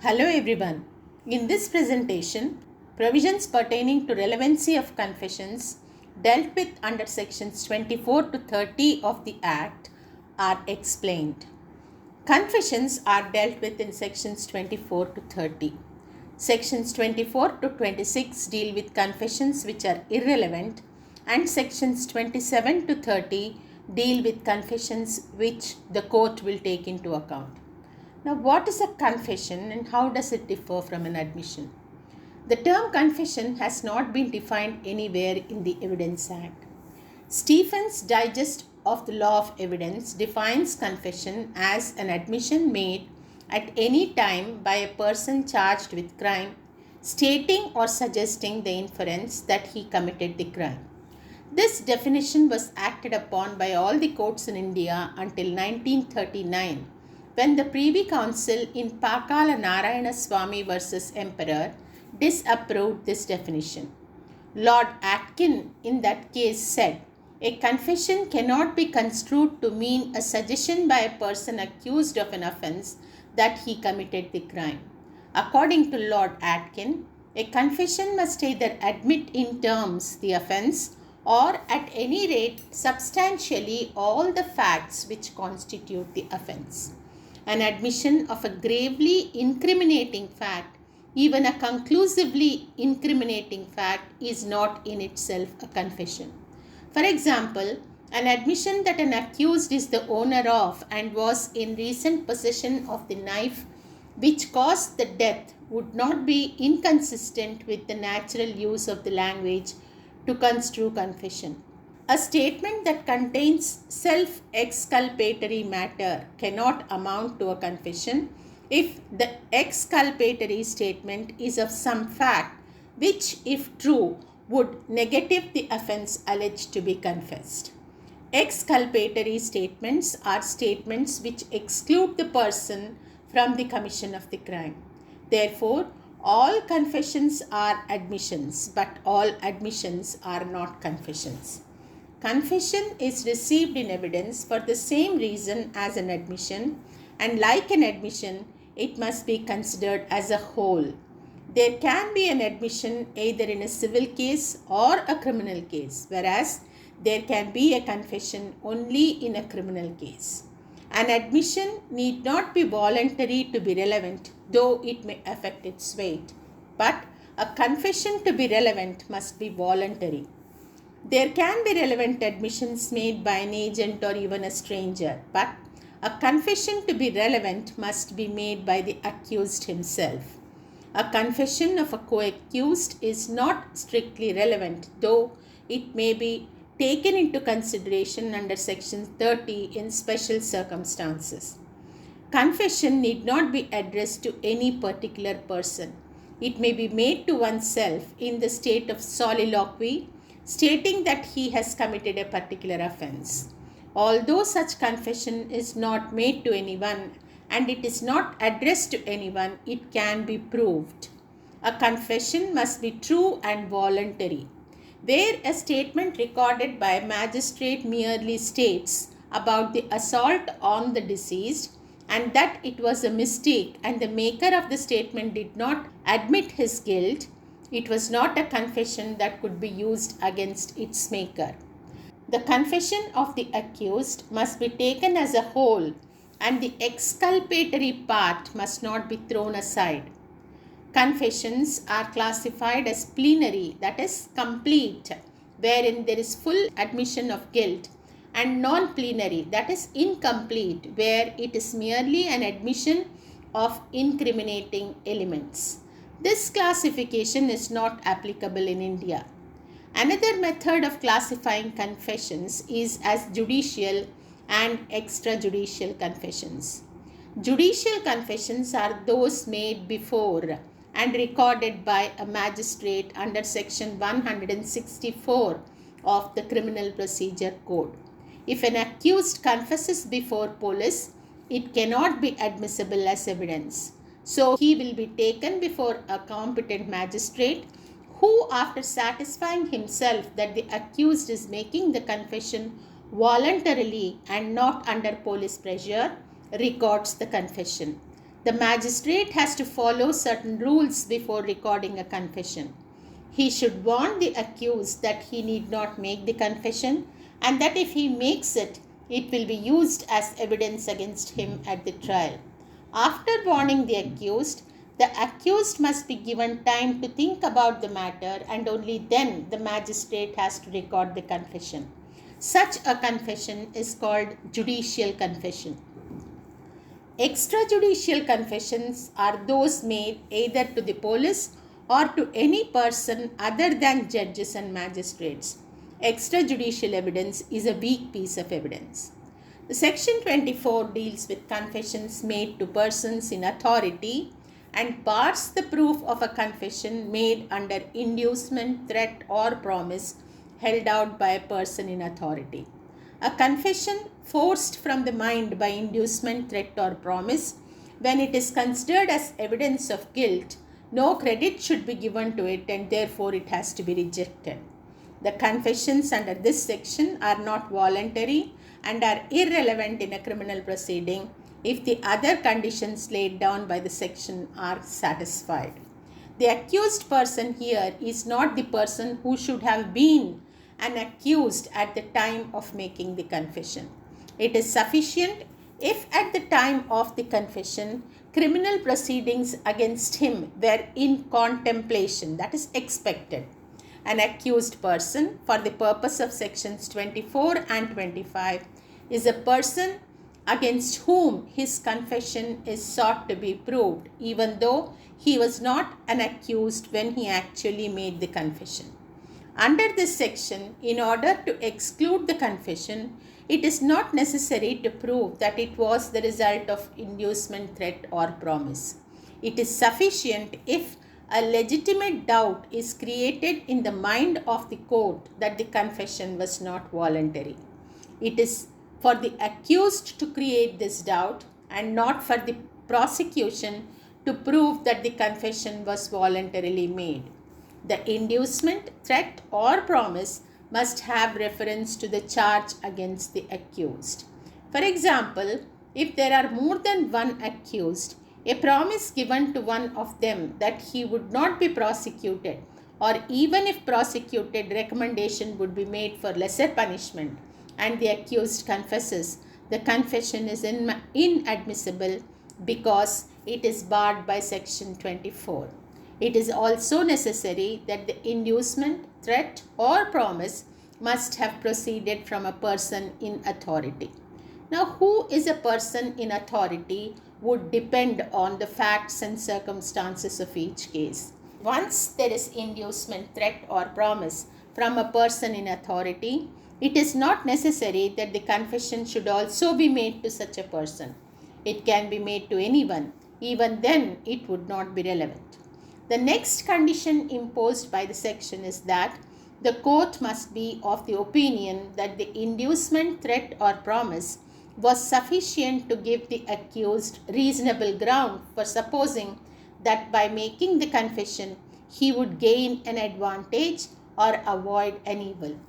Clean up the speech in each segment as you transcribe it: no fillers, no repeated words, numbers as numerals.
Hello everyone. In this presentation, provisions pertaining to relevancy of confessions dealt with under sections 24 to 30 of the Act are explained. Confessions are dealt with in sections 24 to 30. Sections 24 to 26 deal with confessions which are irrelevant, and sections 27 to 30 deal with confessions which the court will take into account. Now, what is a confession and how does it differ from an admission? The term confession has not been defined anywhere in the Evidence Act. Stephen's Digest of the Law of Evidence defines confession as an admission made at any time by a person charged with crime, stating or suggesting the inference that he committed the crime. This definition was acted upon by all the courts in India until 1939, when the Privy Council in Pakala Narayana Swamy versus Emperor disapproved this definition. Lord Atkin in that case said, "A confession cannot be construed to mean a suggestion by a person accused of an offence that he committed the crime." According to Lord Atkin, a confession must either admit in terms the offence or at any rate substantially all the facts which constitute the offence. An admission of a gravely incriminating fact, even a conclusively incriminating fact, is not in itself a confession. For example, an admission that an accused is the owner of and was in recent possession of the knife which caused the death would not be inconsistent with the natural use of the language to construe confession. A statement that contains self-exculpatory matter cannot amount to a confession if the exculpatory statement is of some fact which, if true, would negative the offence alleged to be confessed. Exculpatory statements are statements which exclude the person from the commission of the crime. Therefore, all confessions are admissions, but all admissions are not confessions. Confession is received in evidence for the same reason as an admission, and like an admission, it must be considered as a whole. There can be an admission either in a civil case or a criminal case, whereas there can be a confession only in a criminal case. An admission need not be voluntary to be relevant, though it may affect its weight, but a confession to be relevant must be voluntary. There can be relevant admissions made by an agent or even a stranger, but a confession to be relevant must be made by the accused himself. A confession of a co-accused is not strictly relevant, though it may be taken into consideration under section 30 in special circumstances. Confession need not be addressed to any particular person. It may be made to oneself in the state of soliloquy, stating that he has committed a particular offence. Although such confession is not made to anyone and it is not addressed to anyone, it can be proved. A confession must be true and voluntary. Where a statement recorded by a magistrate merely states about the assault on the deceased and that it was a mistake and the maker of the statement did not admit his guilt, it was not a confession that could be used against its maker. The confession of the accused must be taken as a whole, and the exculpatory part must not be thrown aside. Confessions are classified as plenary, that is, complete, wherein there is full admission of guilt, and non-plenary, that is, incomplete, where it is merely an admission of incriminating elements. This classification is not applicable in India. Another method of classifying confessions is as judicial and extrajudicial confessions. Judicial confessions are those made before and recorded by a magistrate under section 164 of the Criminal Procedure Code. If an accused confesses before police, it cannot be admissible as evidence. So he will be taken before a competent magistrate who, after satisfying himself that the accused is making the confession voluntarily and not under police pressure, records the confession. The magistrate has to follow certain rules before recording a confession. He should warn the accused that he need not make the confession and that if he makes it, it will be used as evidence against him at the trial. After warning the accused must be given time to think about the matter, and only then the magistrate has to record the confession. Such a confession is called judicial confession. Extrajudicial confessions are those made either to the police or to any person other than judges and magistrates. Extrajudicial evidence is a weak piece of evidence. Section 24 deals with confessions made to persons in authority and bars the proof of a confession made under inducement, threat, or promise held out by a person in authority. A confession forced from the mind by inducement, threat, or promise, when it is considered as evidence of guilt, no credit should be given to it and therefore it has to be rejected. The confessions under this section are not voluntary and are irrelevant in a criminal proceeding if the other conditions laid down by the section are satisfied. The accused person here is not the person who should have been an accused at the time of making the confession. It is sufficient if at the time of the confession criminal proceedings against him were in contemplation, that is expected. An accused person for the purpose of sections 24 and 25 is a person against whom his confession is sought to be proved, even though he was not an accused when he actually made the confession. Under this section, in order to exclude the confession, it is not necessary to prove that it was the result of inducement, threat, or promise. It is sufficient if a legitimate doubt is created in the mind of the court that the confession was not voluntary. It is for the accused to create this doubt and not for the prosecution to prove that the confession was voluntarily made. The inducement, threat, or promise must have reference to the charge against the accused. For example, if there are more than one accused, a promise given to one of them that he would not be prosecuted, or even if prosecuted, recommendation would be made for lesser punishment, and the accused confesses, the confession is inadmissible because it is barred by section 24. It is also necessary that the inducement, threat, or promise must have proceeded from a person in authority. Now, who is a person in authority would depend on the facts and circumstances of each case. Once there is inducement, threat, or promise from a person in authority, it is not necessary that the confession should also be made to such a person. It can be made to anyone. Even then, it would not be relevant. The next condition imposed by the section is that the court must be of the opinion that the inducement, threat, or promise was sufficient to give the accused reasonable ground for supposing that by making the confession he would gain an advantage or avoid an evil.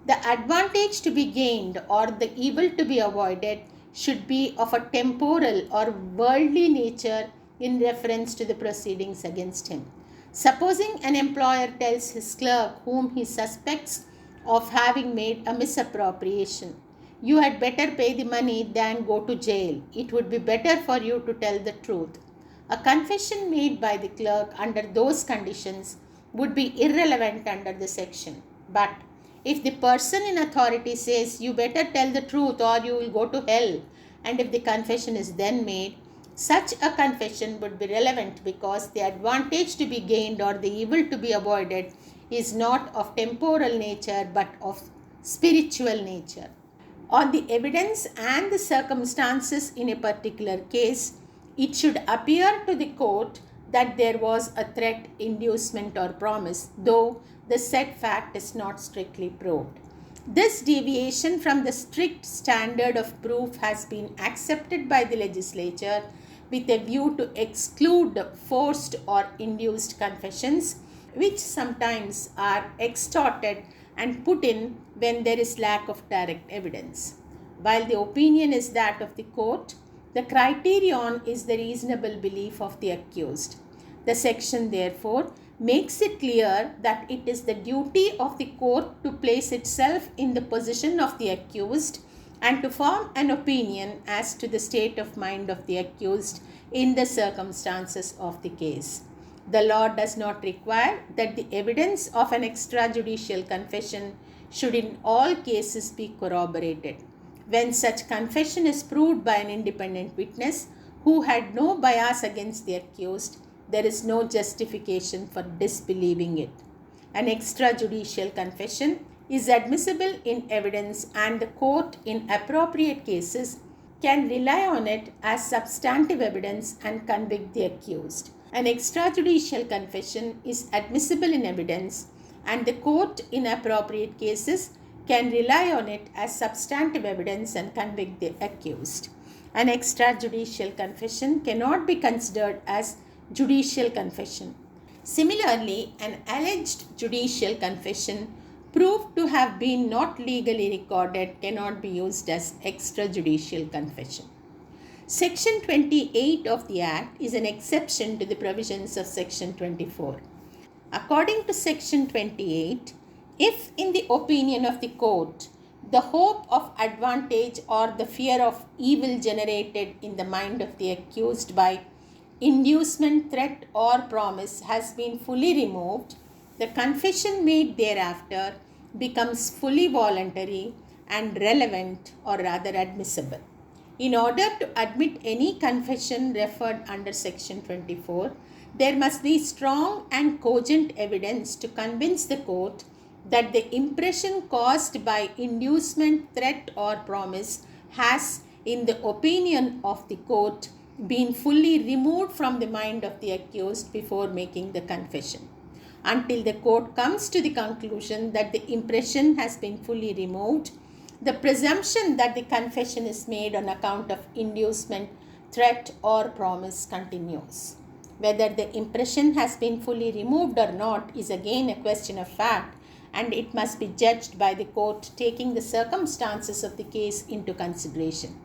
The advantage to be gained or the evil to be avoided should be of a temporal or worldly nature in reference to the proceedings against him. Supposing an employer tells his clerk whom he suspects of having made a misappropriation, "You had better pay the money than go to jail. It would be better for you to tell the truth." A confession made by the clerk under those conditions would be irrelevant under the section. But if the person in authority says, "You better tell the truth or you will go to hell," and if the confession is then made, such a confession would be relevant because the advantage to be gained or the evil to be avoided is not of temporal nature but of spiritual nature. On the evidence and the circumstances in a particular case, it should appear to the court that there was a threat, inducement, or promise, though the said fact is not strictly proved. This deviation from the strict standard of proof has been accepted by the legislature with a view to exclude forced or induced confessions, which sometimes are extorted and put in when there is lack of direct evidence. While the opinion is that of the court, The criterion is the reasonable belief of the accused. The section therefore makes it clear that it is the duty of the court to place itself in the position of the accused and to form an opinion as to the state of mind of the accused in the circumstances of the case. The law does not require that the evidence of an extrajudicial confession should in all cases be corroborated. When such confession is proved by an independent witness who had no bias against the accused, there is no justification for disbelieving it. An extrajudicial confession is admissible in evidence, and the court, in appropriate cases, can rely on it as substantive evidence and convict the accused. An extrajudicial confession is admissible in evidence, and the court, in appropriate cases, can rely on it as substantive evidence and convict the accused. An extrajudicial confession cannot be considered as judicial confession. Similarly, an alleged judicial confession proved to have been not legally recorded cannot be used as extrajudicial confession. Section 28 of the Act is an exception to the provisions of Section 24. According to Section 28, if in the opinion of the court, the hope of advantage or the fear of evil generated in the mind of the accused by inducement, threat, or promise has been fully removed, the confession made thereafter becomes fully voluntary and relevant, or rather admissible. In order to admit any confession referred under Section 24, there must be strong and cogent evidence to convince the court that the impression caused by inducement, threat, or promise has, in the opinion of the court, been fully removed from the mind of the accused before making the confession. Until the court comes to the conclusion that the impression has been fully removed, the presumption that the confession is made on account of inducement, threat, or promise continues. Whether the impression has been fully removed or not is again a question of fact, and it must be judged by the court taking the circumstances of the case into consideration.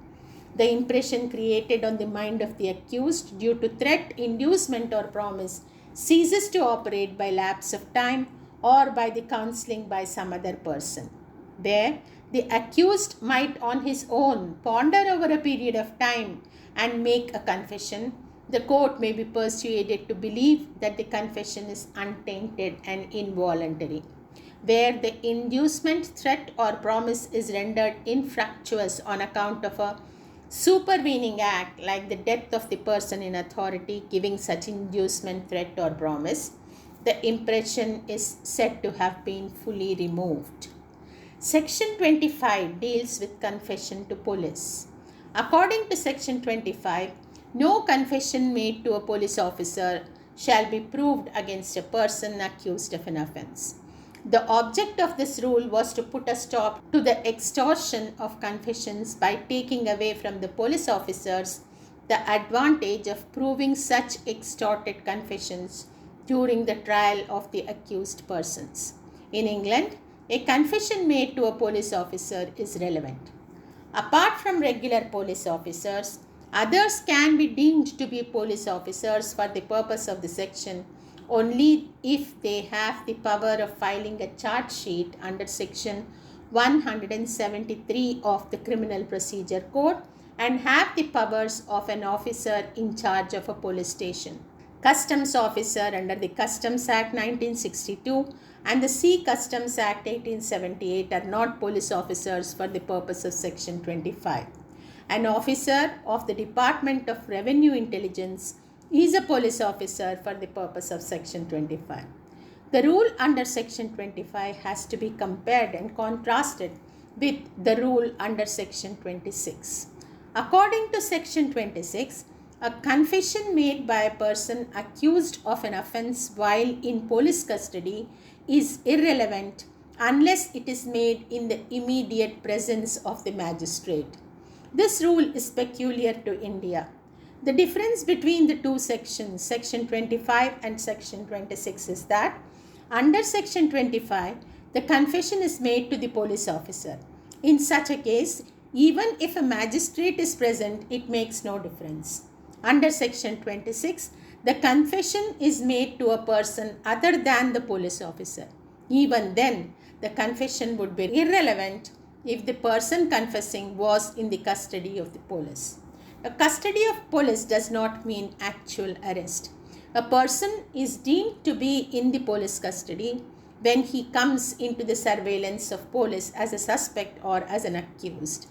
The impression created on the mind of the accused due to threat, inducement, or promise ceases to operate by lapse of time or by the counseling by some other person. There, the accused might on his own ponder over a period of time and make a confession. The court may be persuaded to believe that the confession is untainted and involuntary. Where the inducement, threat, or promise is rendered infructuous on account of a supervening act like the death of the person in authority giving such inducement, threat, or promise, the impression is said to have been fully removed. Section 25 deals with confession to police. According to Section 25, no confession made to a police officer shall be proved against a person accused of an offense. The object of this rule was to put a stop to the extortion of confessions by taking away from the police officers the advantage of proving such extorted confessions during the trial of the accused persons. In England, a confession made to a police officer is relevant. Apart from regular police officers, others can be deemed to be police officers for the purpose of the section only if they have the power of filing a charge sheet under Section 173 of the Criminal Procedure Code and have the powers of an officer in charge of a police station. Customs officer under the Customs Act 1962 and the Sea Customs Act 1878 are not police officers for the purpose of Section 25. An officer of the Department of Revenue Intelligence is a police officer for the purpose of Section 25. The rule under Section 25 has to be compared and contrasted with the rule under Section 26. According to Section 26, a confession made by a person accused of an offense while in police custody is irrelevant unless it is made in the immediate presence of the magistrate. This rule is peculiar to India. The difference between the two sections, Section 25 and Section 26, is that under Section 25, the confession is made to the police officer. In such a case, Even if a magistrate is present, it makes no difference. Under section 26, the confession is made to a person other than the police officer. Even then, the confession would be irrelevant if the person confessing was in the custody of the police. A custody of police does not mean actual arrest. A person is deemed to be in the police custody when he comes into the surveillance of police as a suspect or as an accused.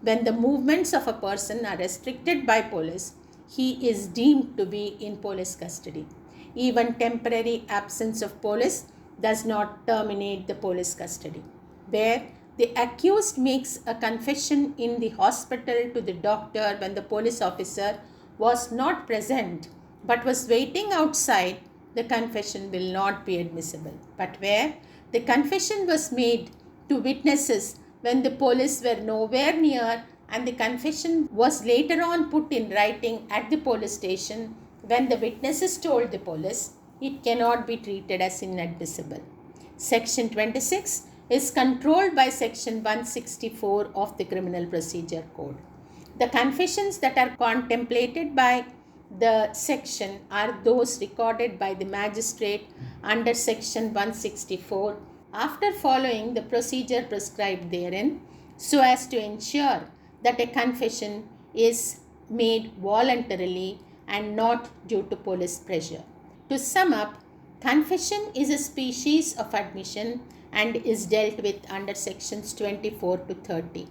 When the movements of a person are restricted by police, he is deemed to be in police custody. Even temporary absence of police does not terminate the police custody. Where the accused makes a confession in the hospital to the doctor when the police officer was not present but was waiting outside, the confession will not be admissible. But where the confession was made to witnesses when the police were nowhere near and the confession was later on put in writing at the police station when the witnesses told the police, it cannot be treated as inadmissible. Section 26 is controlled by Section 164 of the Criminal Procedure Code. The confessions that are contemplated by the section are those recorded by the magistrate under Section 164 after following the procedure prescribed therein, so as to ensure that a confession is made voluntarily and not due to police pressure. To sum up, confession is a species of admission and is dealt with under sections 24 to 30.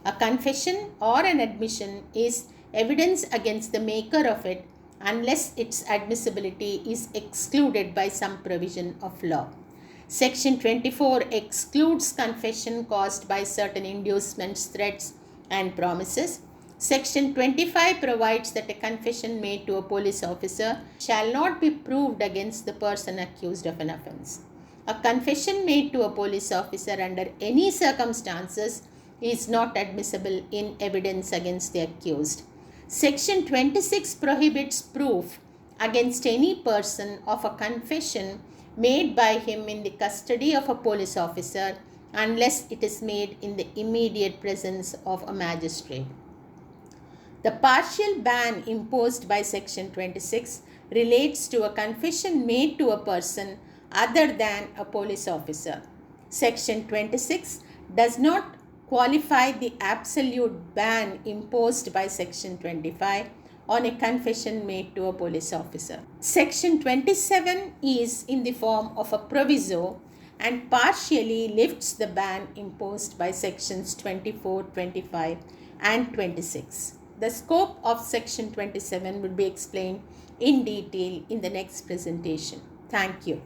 A confession or an admission is evidence against the maker of it unless its admissibility is excluded by some provision of law. Section 24 excludes confession caused by certain inducements, threats, and promises. Section 25 provides that a confession made to a police officer shall not be proved against the person accused of an offense. A confession made to a police officer under any circumstances is not admissible in evidence against the accused. Section 26 prohibits proof against any person of a confession made by him in the custody of a police officer unless it is made in the immediate presence of a magistrate. The partial ban imposed by Section 26 relates to a confession made to a person other than a police officer. Section 26 does not qualify the absolute ban imposed by Section 25 on a confession made to a police officer. Section 27 is in the form of a proviso and partially lifts the ban imposed by Sections 24, 25 and 26. The scope of Section 27 will be explained in detail in the next presentation. Thank you.